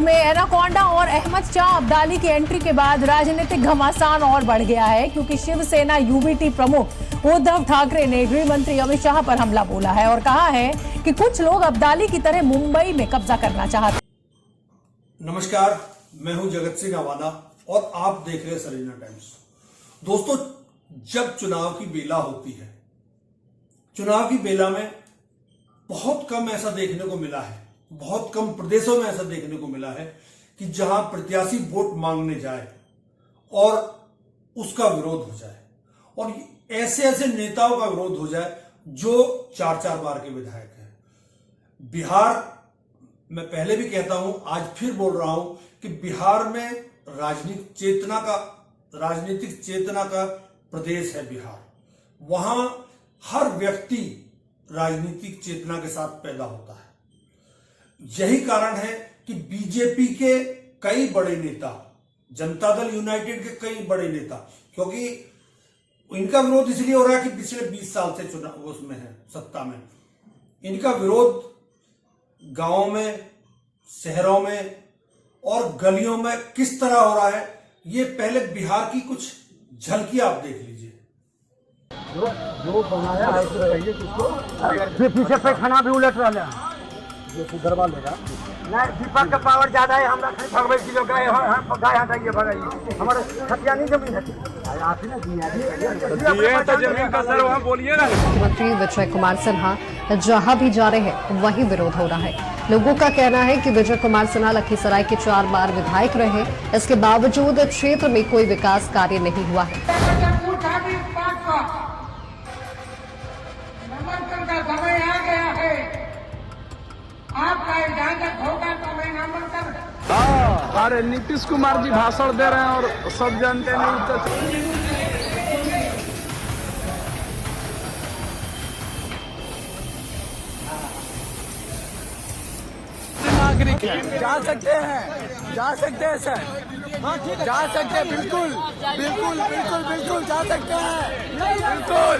में एनाकोंडा और अहमद शाह अब्दाली की एंट्री के बाद राजनीतिक घमासान और बढ़ गया है, क्योंकि शिवसेना यूबीटी प्रमुख उद्धव ठाकरे ने गृह मंत्री अमित शाह पर हमला बोला है और कहा है कि कुछ लोग अब्दाली की तरह मुंबई में कब्जा करना चाहते। नमस्कार, मैं हूं जगत सिंह अवाना और आप देख रहे हैं सरीना टाइम्स। दोस्तों, जब चुनाव की बेला होती है, चुनाव की बेला में बहुत कम ऐसा देखने को मिला है, बहुत कम प्रदेशों में ऐसा देखने को मिला है कि जहां प्रत्याशी वोट मांगने जाए और उसका विरोध हो जाए, और ऐसे ऐसे नेताओं का विरोध हो जाए जो 4-4 बार के विधायक हैं। बिहार, मैं पहले भी कहता हूं, आज फिर बोल रहा हूं कि बिहार में राजनीतिक चेतना का प्रदेश है बिहार। वहां हर व्यक्ति राजनीतिक चेतना के साथ पैदा होता है। यही कारण है कि बीजेपी के कई बड़े नेता, जनता दल यूनाइटेड के कई बड़े नेता, क्योंकि इनका विरोध इसलिए हो रहा है कि पिछले 20 साल से चुनाव उसमें है, सत्ता में। इनका विरोध गांवों में, शहरों में और गलियों में किस तरह हो रहा है, ये पहले बिहार की कुछ झलकी आप देख लीजिए। जो बनाया है तो कहिए किसको, पीछे पे खाना भी उलट रहा है, ये सुधरवा लेगा। नहीं, दीपक का पावर ज्यादा है, हमरा खाली भगवे किलो गाय गाय हटाइए, भगाइए। हमारे खतियानी जमीन है, आप ही ना दिया तो जमीन का सर वहां बोलिए ना। मुख्यमंत्री विजय कुमार सिन्हा जहां भी जा रहे हैं वहीं विरोध हो रहा है। लोगों का कहना है कि विजय कुमार सिन्हा लखीसराय के 4 बार विधायक रहे, इसके बावजूद क्षेत्र में कोई विकास कार्य नहीं हुआ है। समय आ गया है, आपका इजाजत होगा तो मैं नामांकन। हाँ, अरे नीतीश कुमार जी भाषण दे रहे हैं और सब जानते नहीं तो। नागरिक जा सकते हैं, जा सकते हैं सर, जा सकते हैं, बिल्कुल बिल्कुल बिल्कुल बिल्कुल जा सकते हैं, बिल्कुल।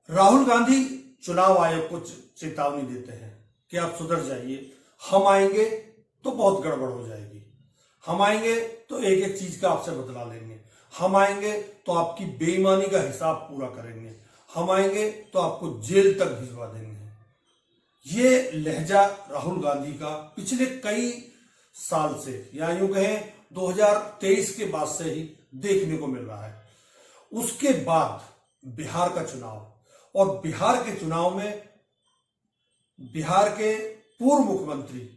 राहुल गांधी चुनाव आयोग को चेतावनी देते हैं कि आप सुधर जाइए, हम आएंगे तो बहुत गड़बड़ हो जाएगी, हम आएंगे तो एक एक चीज का आपसे बदला लेंगे, हम आएंगे तो आपकी बेईमानी का हिसाब पूरा करेंगे, हम आएंगे तो आपको जेल तक भिजवा देंगे। ये लहजा राहुल गांधी का पिछले कई साल से, या यूं कहें 2023 के बाद से ही देखने को मिल रहा है। उसके बाद बिहार का चुनाव, और बिहार के चुनाव में बिहार के पूर्व मुख्यमंत्री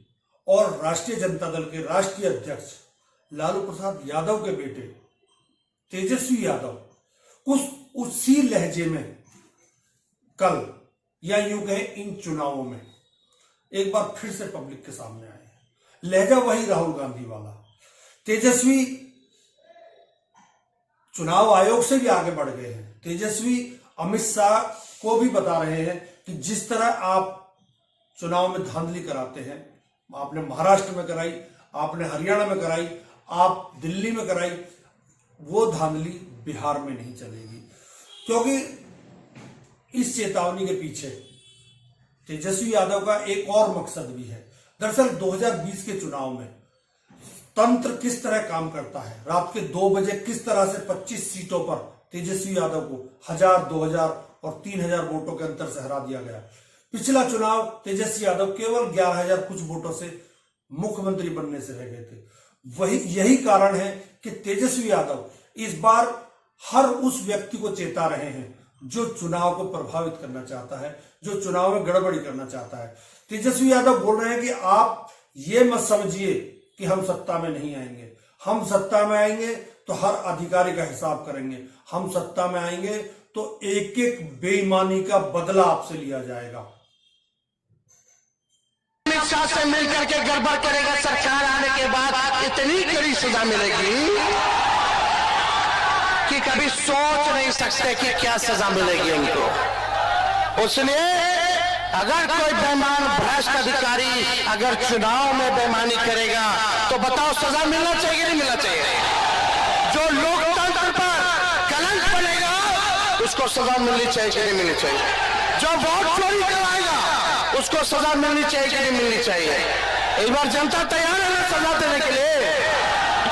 और राष्ट्रीय जनता दल के राष्ट्रीय अध्यक्ष लालू प्रसाद यादव के बेटे तेजस्वी यादव उसी लहजे में कल, या यूं कहें इन चुनावों में एक बार फिर से पब्लिक के सामने आए हैं। लहजा वही राहुल गांधी वाला। तेजस्वी चुनाव आयोग से भी आगे बढ़ गए हैं। तेजस्वी अमित शाह को भी बता रहे हैं कि जिस तरह आप चुनाव में धांधली कराते हैं, आपने महाराष्ट्र में कराई, आपने हरियाणा में कराई, आप दिल्ली में कराई, वो धांधली बिहार में नहीं चलेगी। क्योंकि इस चेतावनी के पीछे तेजस्वी यादव का एक और मकसद भी है। दरअसल 2020 के चुनाव में तंत्र किस तरह काम करता है, रात के 2 बजे किस तरह से 25 सीटों पर तेजस्वी यादव को 1000, 2000 और 3000 वोटों के अंतर से हरा दिया गया। पिछला चुनाव तेजस्वी यादव केवल 11000 कुछ वोटों से मुख्यमंत्री बनने से रह गए थे। यही कारण है कि तेजस्वी यादव इस बार हर उस व्यक्ति को चेता रहे हैं जो चुनाव को प्रभावित करना चाहता है, जो चुनाव में गड़बड़ी करना चाहता है। तेजस्वी यादव बोल रहे हैं कि आप ये मत समझिए कि हम सत्ता में नहीं आएंगे, हम सत्ता में आएंगे तो हर अधिकारी का हिसाब करेंगे, हम सत्ता में आएंगे तो एक एक बेईमानी का बदला आपसे लिया जाएगा। अमित शाह से मिलकर के गड़बड़ करेगा, सरकार आने के बाद इतनी कड़ी सजा मिलेगी कि कभी सोच नहीं सकते कि क्या सजा मिलेगी उनको। उसलिए अगर कोई बेईमान भ्रष्ट अधिकारी अगर चुनाव में बेईमानी करेगा तो बताओ सजा मिलना चाहिए नहीं मिलना चाहिए? जो लोकतंत्र पर कलंक बनेगा उसको सजा मिलनी चाहिए कि नहीं मिलनी चाहिए? जो वोट चोरी कराएगा उसको सजा मिलनी चाहिए कि नहीं मिलनी चाहिए? एक बार जनता तैयार है ना सजा देने के लिए,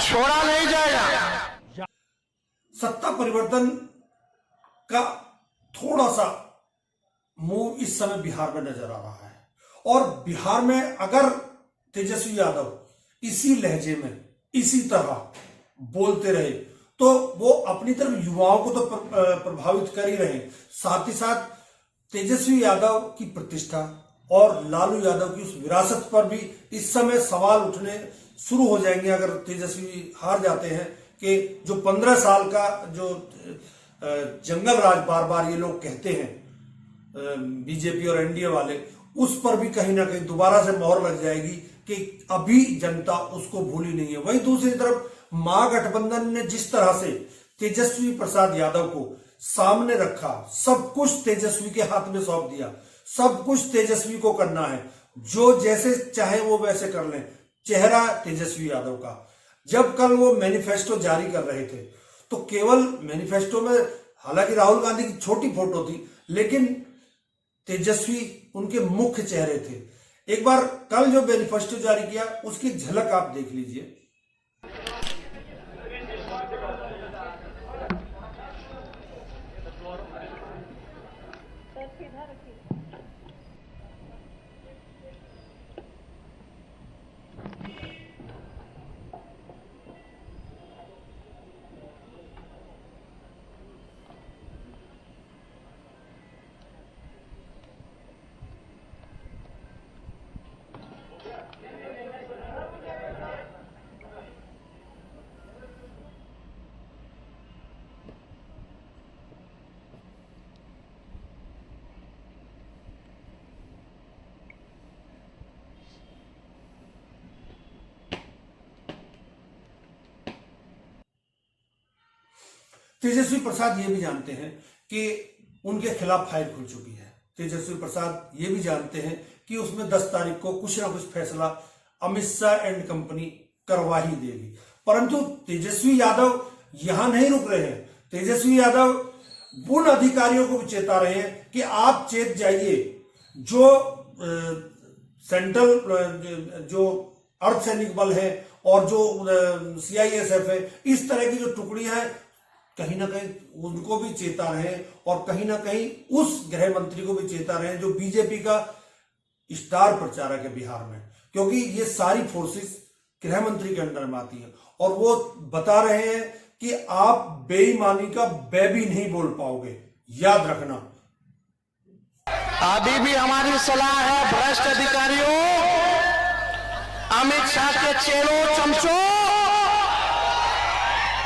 छोड़ा नहीं जाएगा। सत्ता परिवर्तन का थोड़ा सा मूव इस समय बिहार में नजर आ रहा है और बिहार में अगर तेजस्वी यादव इसी लहजे में इसी तरह बोलते रहे तो वो अपनी तरफ युवाओं को तो प्रभावित कर ही रहे, साथ ही साथ तेजस्वी यादव की प्रतिष्ठा और लालू यादव की उस विरासत पर भी इस समय सवाल उठने शुरू हो जाएंगे अगर तेजस्वी हार जाते हैं कि जो 15 साल का जो जंगल राज बार बार ये लोग कहते हैं बीजेपी और एनडीए वाले, उस पर भी कहीं ना कहीं दोबारा से मोहर लग जाएगी कि अभी जनता उसको भूली नहीं है। वहीं दूसरी तरफ महागठबंधन ने जिस तरह से तेजस्वी प्रसाद यादव को सामने रखा, सब कुछ तेजस्वी के हाथ में सौंप दिया, सब कुछ तेजस्वी को करना है, जो जैसे चाहे वो वैसे कर लें, चेहरा तेजस्वी यादव का। जब कल वो मैनिफेस्टो जारी कर रहे थे तो केवल मैनिफेस्टो में हालांकि राहुल गांधी की छोटी फोटो थी लेकिन तेजस्वी उनके मुख्य चेहरे थे। एक बार कल जो मैनिफेस्टो जारी किया उसकी झलक आप देख लीजिए। तेजस्वी प्रसाद ये भी जानते हैं कि उनके खिलाफ फाइल खुल चुकी है। तेजस्वी प्रसाद ये भी जानते हैं कि उसमें 10 तारीख को कुछ ना कुछ फैसला अमित शाह एंड कंपनी करवा ही देगी। परंतु तेजस्वी यादव यहां नहीं रुक रहे हैं। तेजस्वी यादव उन अधिकारियों को भी चेता रहे हैं कि आप चेत जाइए, जो सेंट्रल जो अर्धसैनिक बल है और जो CISF है, इस तरह की जो टुकड़ियां हैं, कहीं ना कहीं उनको भी चेता रहे और कहीं ना कहीं उस गृह मंत्री को भी चेता रहे जो बीजेपी का स्टार प्रचारक है बिहार में, क्योंकि ये सारी फोर्सेस गृह मंत्री के अंडर में आती है और वो बता रहे हैं कि आप बेईमानी का बे भी नहीं बोल पाओगे, याद रखना। अभी भी हमारी सलाह है भ्रष्ट अधिकारियों, अमित शाह के चेलों चमचों,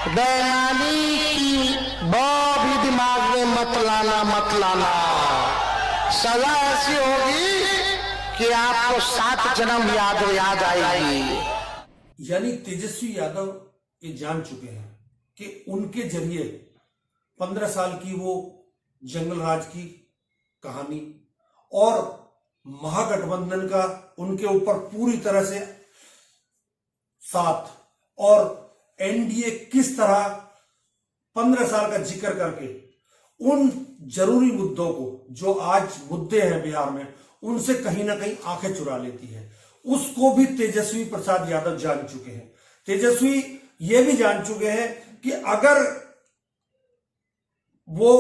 बेईमानी की भी दिमाग में मत लाना। सजा ऐसी होगी कि आपको 7 जन्म याद आएगी। यानी तेजस्वी यादव ये जान चुके हैं कि उनके जरिए 15 साल की वो जंगल राज की कहानी और महागठबंधन का उनके ऊपर पूरी तरह से साथ और एनडीए किस तरह 15 साल का जिक्र करके उन जरूरी मुद्दों को जो आज मुद्दे हैं बिहार में, उनसे कहीं ना कहीं आंखें चुरा लेती है, उसको भी तेजस्वी प्रसाद यादव जान चुके हैं। तेजस्वी ये भी जान चुके हैं कि अगर वो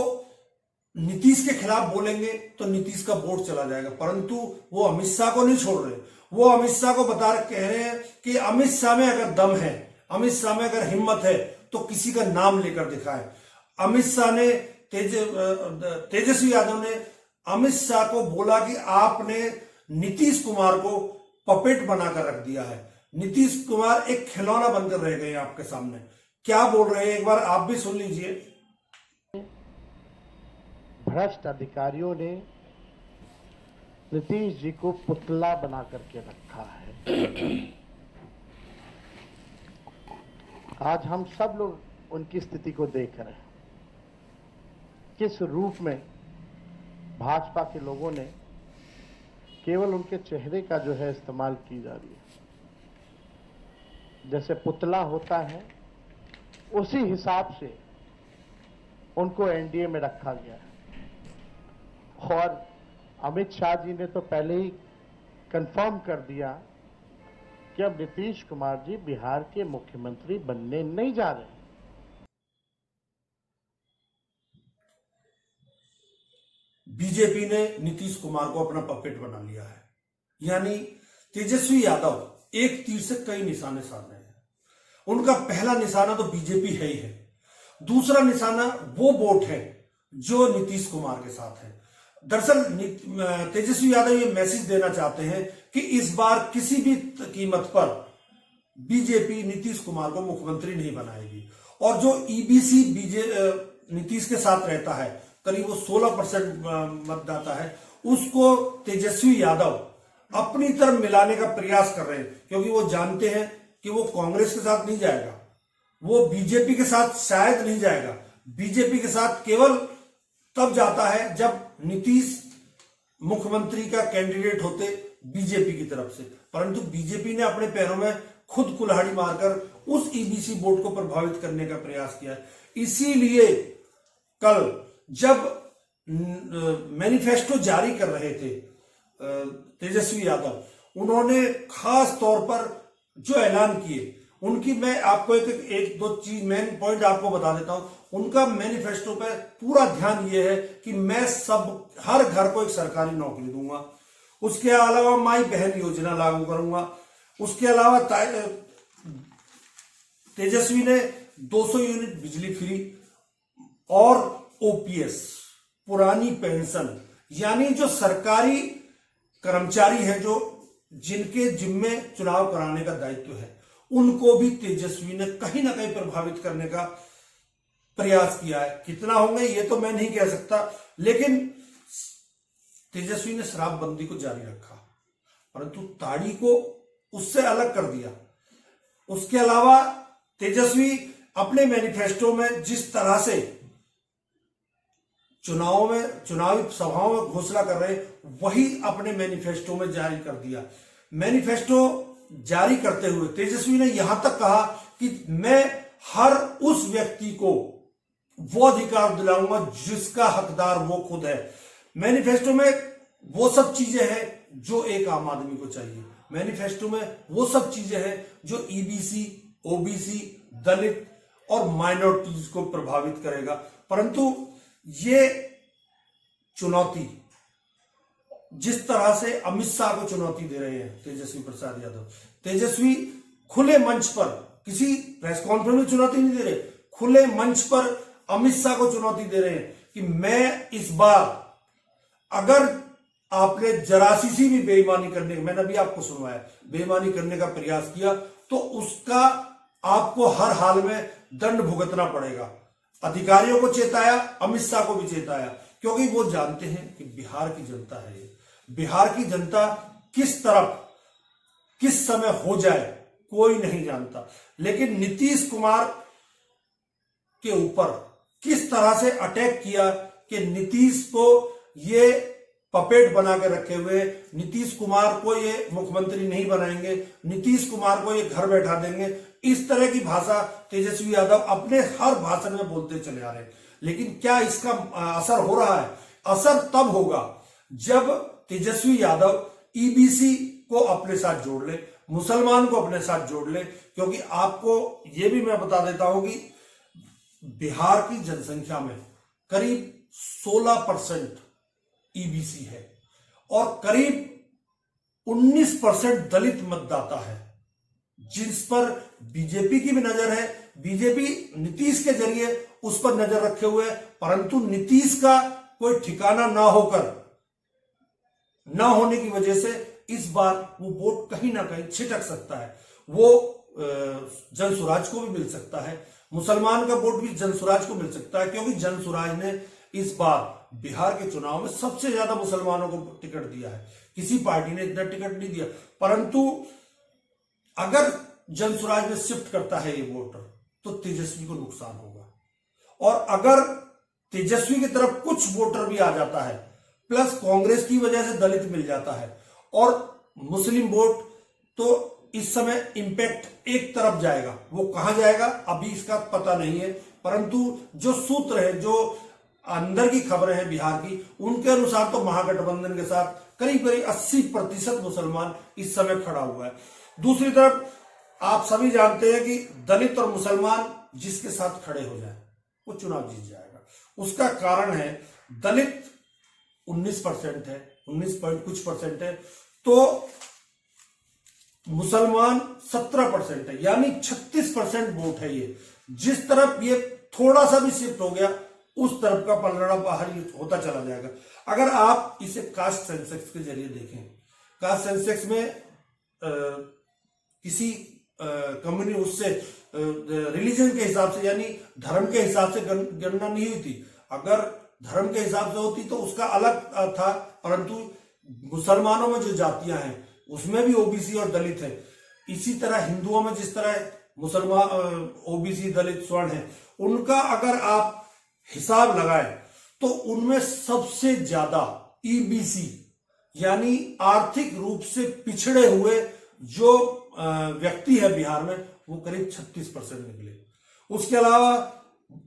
नीतीश के खिलाफ बोलेंगे तो नीतीश का वोट चला जाएगा, परंतु वो अमित शाह को नहीं छोड़ रहे। वो अमित शाह को कह रहे हैं कि अमित शाह में अगर दम है, अमित शाह में अगर हिम्मत है तो किसी का नाम लेकर दिखाए। अमित शाह ने तेजस्वी यादव ने अमित शाह को बोला कि आपने नीतीश कुमार को पपेट बनाकर रख दिया है, नीतीश कुमार एक खिलौना बनकर रह गए आपके सामने। क्या बोल रहे हैं एक बार आप भी सुन लीजिए। भ्रष्ट अधिकारियों ने नीतीश जी को पुतला बना करके रखा है। आज हम सब लोग उनकी स्थिति को देख रहे हैं, किस रूप में भाजपा के लोगों ने केवल उनके चेहरे का जो है इस्तेमाल की जा रही है। जैसे पुतला होता है उसी हिसाब से उनको एनडीए में रखा गया है। और अमित शाह जी ने तो पहले ही कंफर्म कर दिया कि अब नीतीश कुमार जी बिहार के मुख्यमंत्री बनने नहीं जा रहे। बीजेपी ने नीतीश कुमार को अपना पपेट बना लिया है, यानी तेजस्वी यादव एक तीर से कई निशाने साध रहे हैं। उनका पहला निशाना तो बीजेपी है ही है, दूसरा निशाना वो वोट है जो नीतीश कुमार के साथ है। दरअसल तेजस्वी यादव ये मैसेज देना चाहते हैं कि इस बार किसी भी कीमत पर बीजेपी नीतीश कुमार को मुख्यमंत्री नहीं बनाएगी। और जो ईबीसी नीतीश के साथ रहता है, करीब वो 16% मतदाता है, उसको तेजस्वी यादव अपनी तरफ मिलाने का प्रयास कर रहे हैं, क्योंकि वो जानते हैं कि वो कांग्रेस के साथ नहीं जाएगा, वो बीजेपी के साथ शायद नहीं जाएगा। बीजेपी के साथ केवल तब जाता है जब नीतीश मुख्यमंत्री का कैंडिडेट होते बीजेपी की तरफ से, परंतु बीजेपी ने अपने पैरों में खुद कुल्हाड़ी मारकर उस ईबीसी वोट को प्रभावित करने का प्रयास किया है। इसीलिए कल जब मैनिफेस्टो जारी कर रहे थे तेजस्वी यादव, उन्होंने खास तौर पर जो ऐलान किए उनकी, मैं आपको एक दो चीज मेन पॉइंट आपको बता देता हूं। उनका मैनिफेस्टो पे पूरा ध्यान ये है कि मैं हर घर को एक सरकारी नौकरी दूंगा, उसके अलावा माई बहन योजना लागू करूंगा, उसके अलावा तेजस्वी ने 200 यूनिट बिजली फ्री और ओपीएस पुरानी पेंशन, यानी जो सरकारी कर्मचारी हैं जो जिनके जिम्मे चुनाव कराने का दायित्व है, उनको भी तेजस्वी ने कहीं ना कहीं प्रभावित करने का प्रयास किया है। कितना होंगे ये तो मैं नहीं कह सकता, लेकिन तेजस्वी ने शराबबंदी को जारी रखा, परंतु ताड़ी को उससे अलग कर दिया। उसके अलावा तेजस्वी अपने मैनिफेस्टो में जिस तरह से चुनावी सभाओं में घोषणा कर रहे, वही अपने मैनिफेस्टो में जारी कर दिया। मैनिफेस्टो जारी करते हुए तेजस्वी ने यहां तक कहा कि मैं हर उस व्यक्ति को वो अधिकार दिलाऊंगा जिसका हकदार वो खुद है। मैनिफेस्टो में वो सब चीजें हैं जो एक आम आदमी को चाहिए। मैनिफेस्टो में वो सब चीजें हैं जो ईबीसी, ओबीसी, दलित और माइनॉरिटीज को प्रभावित करेगा। परंतु ये चुनौती जिस तरह से अमित शाह को चुनौती दे रहे हैं तेजस्वी प्रसाद यादव, तेजस्वी खुले मंच पर, किसी प्रेस कॉन्फ्रेंस में चुनौती नहीं दे रहे, खुले मंच पर अमित शाह को चुनौती दे रहे हैं कि मैं इस बार, अगर आपने जरासी सी भी बेईमानी करने, मैंने अभी आपको सुनवाया, बेईमानी करने का प्रयास किया तो उसका आपको हर हाल में दंड भुगतना पड़ेगा। अधिकारियों को चेताया, अमित शाह को भी चेताया, क्योंकि वो जानते हैं कि बिहार की जनता है, बिहार की जनता किस तरफ किस समय हो जाए कोई नहीं जानता। लेकिन नीतीश कुमार के ऊपर किस तरह से अटैक किया कि नीतीश को ये पपेट बना के रखे हुए, नीतीश कुमार को ये मुख्यमंत्री नहीं बनाएंगे, नीतीश कुमार को ये घर बैठा देंगे, इस तरह की भाषा तेजस्वी यादव अपने हर भाषण में बोलते चले आ रहे हैं। लेकिन क्या इसका असर हो रहा है? असर तब होगा जब तेजस्वी यादव ईबीसी को अपने साथ जोड़ ले, मुसलमान को अपने साथ जोड़ ले, क्योंकि आपको यह भी मैं बता देता हूं कि बिहार की जनसंख्या में करीब 16% ईबीसी है और करीब 19% दलित मतदाता है, जिस पर बीजेपी की भी नजर है। बीजेपी नीतीश के जरिए उस पर नजर रखे हुए है, परंतु नीतीश का कोई ठिकाना ना होने की वजह से इस बार वो वोट कहीं ना कहीं छिटक सकता है। वो जनसुराज को भी मिल सकता है, मुसलमान का वोट भी जनसुराज को मिल सकता है, क्योंकि जनसुराज ने इस बार बिहार के चुनाव में सबसे ज्यादा मुसलमानों को टिकट दिया है। किसी पार्टी ने इतना टिकट नहीं दिया, परंतु अगर जनसुराज में शिफ्ट करता है ये वोटर तो तेजस्वी को नुकसान होगा। और अगर तेजस्वी की तरफ कुछ वोटर भी आ जाता है, प्लस कांग्रेस की वजह से दलित मिल जाता है, और मुस्लिम वोट तो इस समय इंपैक्ट एक तरफ जाएगा, वो कहां जाएगा अभी इसका पता नहीं है, परंतु जो सूत्र है, जो अंदर की खबरें हैं बिहार की, उनके अनुसार तो महागठबंधन के साथ करीब करीब 80% मुसलमान इस समय खड़ा हुआ है। दूसरी तरफ आप सभी जानते हैं कि दलित और मुसलमान जिसके साथ खड़े हो जाए वो चुनाव जीत जाएगा। उसका कारण है दलित 19% है, 19 पॉइंट कुछ परसेंट है, तो मुसलमान 17% है, यानी 36% वोट है। ये जिस तरफ ये थोड़ा सा भी शिफ्ट हो गया उस तरफ का पलड़ा बाहर होता चला जाएगा। अगर आप इसे कास्ट सेंसेक्स के जरिए देखें, कास्ट सेंसेक्स में किसी कम्युनिटी उससे रिलीजन के हिसाब से यानी धर्म के हिसाब से गणना नहीं हुई थी। अगर धर्म के हिसाब से होती तो उसका अलग था, परंतु मुसलमानों में जो जातियां हैं उसमें भी ओबीसी और दलित है। इसी तरह हिंदुओं में जिस तरह मुसलमान ओबीसी दलित स्वर्ण है, उनका अगर आप हिसाब लगाए तो उनमें सबसे ज्यादा ईबीसी यानी आर्थिक रूप से पिछड़े हुए जो व्यक्ति है बिहार में, वो करीब 36% निकले। उसके अलावा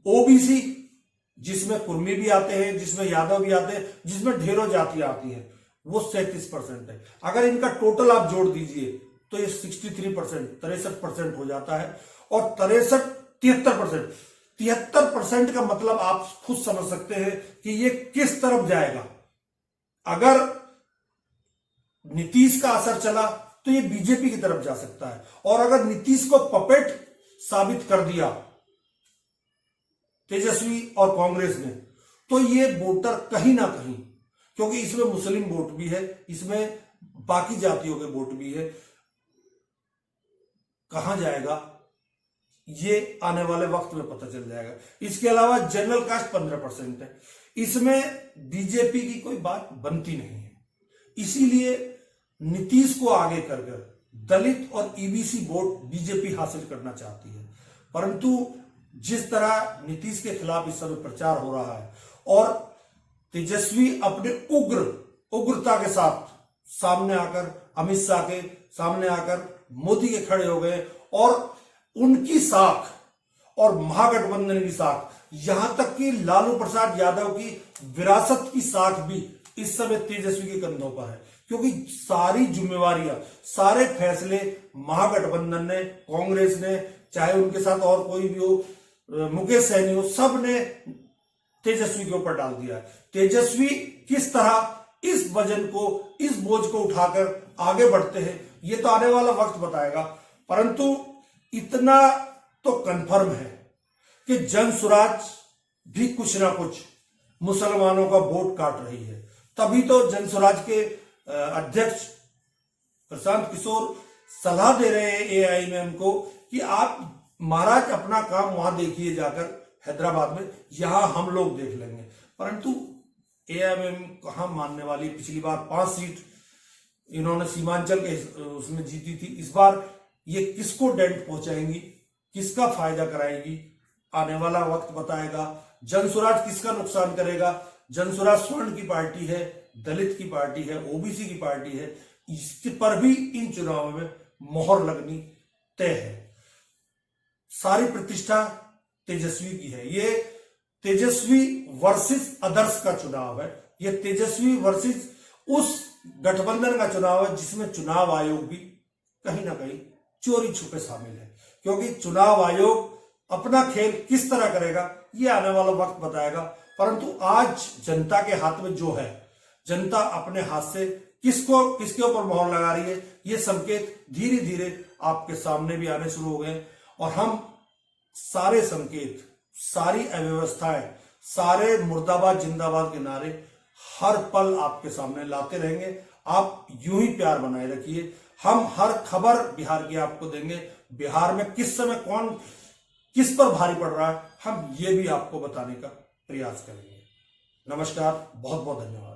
ओबीसी जिसमें कुर्मी भी आते हैं, जिसमें यादव भी आते हैं, जिसमें ढेरों जातियां आती हैं, वो 37% है। अगर इनका टोटल आप जोड़ दीजिए तो ये 63% हो जाता है। और 73% का मतलब आप खुद समझ सकते हैं कि ये किस तरफ जाएगा। अगर नीतीश का असर चला तो ये बीजेपी की तरफ जा सकता है, और अगर नीतीश को पपेट साबित कर दिया तेजस्वी और कांग्रेस ने, तो ये वोटर कहीं ना कहीं, क्योंकि इसमें मुस्लिम वोट भी है, इसमें बाकी जातियों के वोट भी है, कहां जाएगा ये आने वाले वक्त में पता चल जाएगा। इसके अलावा जनरल कास्ट 15% है, इसमें बीजेपी की कोई बात बनती नहीं है। इसीलिए नीतीश को आगे कर दलित और ईबीसी वोट बीजेपी हासिल करना चाहती है, परंतु जिस तरह नीतीश के खिलाफ इस समय प्रचार हो रहा है और तेजस्वी अपने उग्रता के साथ सामने आकर, अमित शाह के सामने आकर मोदी के खड़े हो गए, और उनकी साख और महागठबंधन की साख, यहां तक कि लालू प्रसाद यादव की विरासत की साख भी इस समय तेजस्वी के कंधों पर है, क्योंकि सारी जिम्मेवारियां, सारे फैसले महागठबंधन ने, कांग्रेस ने, चाहे उनके साथ और कोई भी हो, मुकेश सहनी हो, सब ने तेजस्वी के ऊपर डाल दिया है। तेजस्वी किस तरह इस वजन को, इस बोझ को उठाकर आगे बढ़ते हैं, ये तो आने वाला वक्त बताएगा। परंतु इतना तो कंफर्म है कि जन स्वराज भी कुछ ना कुछ मुसलमानों का वोट काट रही है। तभी तो जन स्वराज के अध्यक्ष प्रशांत किशोर सलाह दे रहे हैं एआईएमएम को कि आप महाराज अपना काम वहां देखिए जाकर हैदराबाद में, यहां हम लोग देख लेंगे। परंतु एआईएमएम कहां मानने वाली। पिछली बार 5 सीट इन्होंने सीमांचल के उसमें जीती थी, इस बार ये किसको डेंट पहुंचाएंगी, किसका फायदा कराएगी, आने वाला वक्त बताएगा। जन स्वराज किसका नुकसान करेगा। जन स्वराज स्वर्ण की पार्टी है, दलित की पार्टी है, ओबीसी की पार्टी है, इस पर भी इन चुनावों में मोहर लगनी तय है। सारी प्रतिष्ठा तेजस्वी की है। ये तेजस्वी वर्सेस अदर्स का चुनाव है, ये तेजस्वी वर्सेस उस गठबंधन का चुनाव है जिसमें चुनाव आयोग भी कहीं ना कहीं चोरी छुपे शामिल है। क्योंकि चुनाव आयोग अपना खेल किस तरह करेगा ये आने वाला वक्त बताएगा। परंतु आज जनता के हाथ में जो है, जनता अपने हाथ से किसके ऊपर मोहर लगा रही है, ये संकेत धीरे धीरे आपके सामने भी आने शुरू हो गए। और हम सारे संकेत, सारी अव्यवस्थाएं, सारे मुर्दाबाद जिंदाबाद के नारे हर पल आपके सामने लाते रहेंगे। आप यूं ही प्यार बनाए रखिए। हम हर खबर बिहार की आपको देंगे। बिहार में किस समय कौन किस पर भारी पड़ रहा है, हम ये भी आपको बताने का प्रयास करेंगे। नमस्कार, बहुत बहुत धन्यवाद।